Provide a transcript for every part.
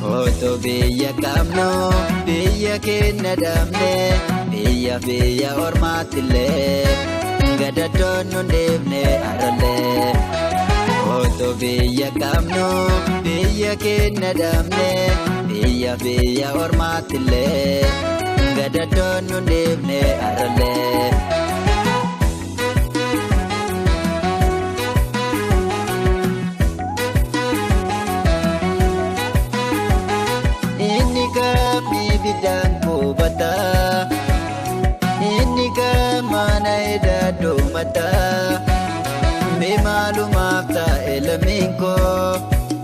Oto biyya qabnu biyya keenya dhabne biyya ormaattillee gadaddoon nu deebne arallee. Oto biyya qabnu biyya keenya dhabne biyya ormaattillee gadaddoon nu deebne arallee. Bidang kubata ini mana edado mata me malumaf ta elamingko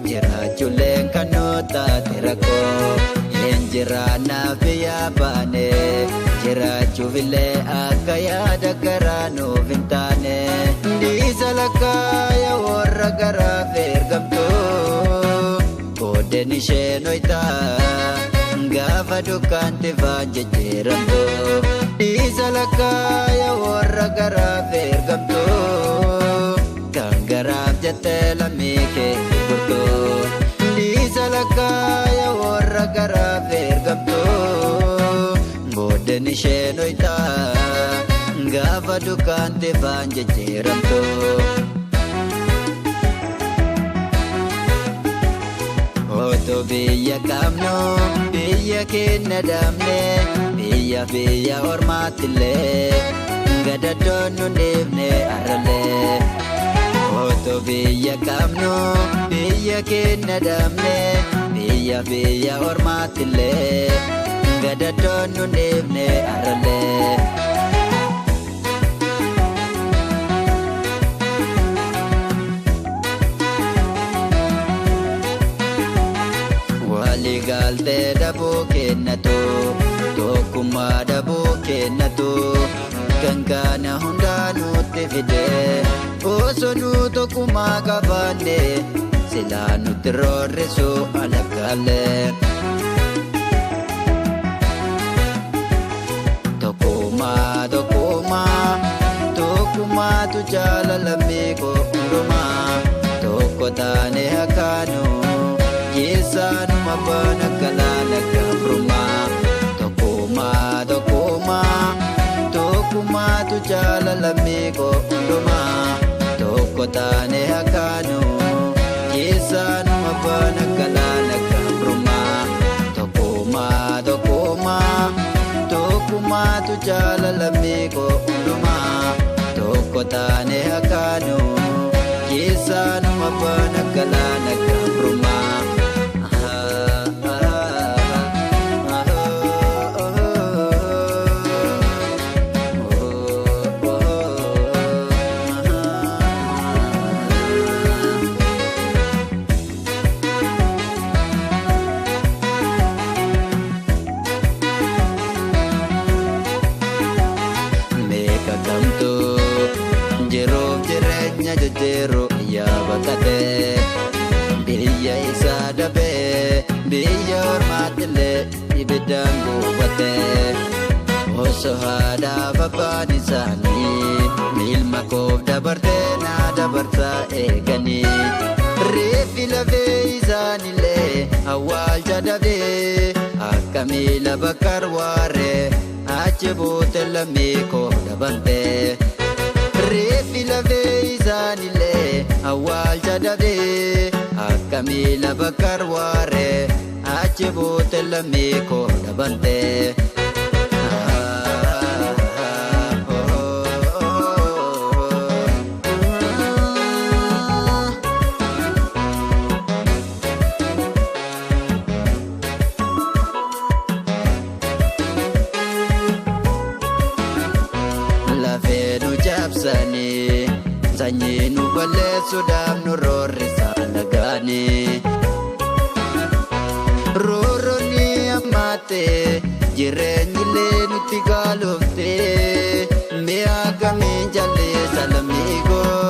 jira chuleng kanota terako enjira na biya bane jira chuvile akaya dagarano vintane di salaka ya warra gara vergamto kodeni shenoita Gafa dukan tiba jejeramto Isa lakaya warra gara vergamto Kang garab jatela mike kurto Isa lakaya warra gara vergamto Bodeni shenoita Gafa dukan tiba jejeramto Oto biyya qabnu biyya keenya dhabne biyya ormaattillee gadaddoon nu deebne arallee. Oto biyya qabnu biyya keenya dhabne biyya ormaattillee gadaddoon nu deebne arallee. Galte dabo kennatu tokkummaa dabo kennatu kankana hundaanutti fide osoo nu tokkummaa qabaanne silaa nutti roorrisu alaggaalle. Tokkummaatu jaalalammii koo hundumaa tokko taane hakkaanu. Yesaanuma baana galaana gabrumaa tokkummaatu jaalalammii koo hundumaa tokko taane hakkaanu. Yesaanuma baana galaana gabrumaa tokkummaatu jaalalammii koo hundumaa tokko taane hakkaanu. Yesaanuma baana galaana gabrumaa. Jero ya bakate biyya isa dabe biyya ormaatille ibidaan gubate osoo haadha babbaan isaanii ilma koof dabarte na dabarsaa eeganii reeffi lafee isaanillee awwaalcha dabee akka miila bakkar waaree achi buute lammii koo dabante. Reeffi lafee isaanillee awwaalcha dabee akka miila bakkar waaree achi buute lammii koo dabante. Sanyii nu balleessuudhaaf nu roorrisaa lagaanii. Roorroonni hammaattee jireenyillee nutti gaalooftee mi'a kamiin jalleessa lammii koo.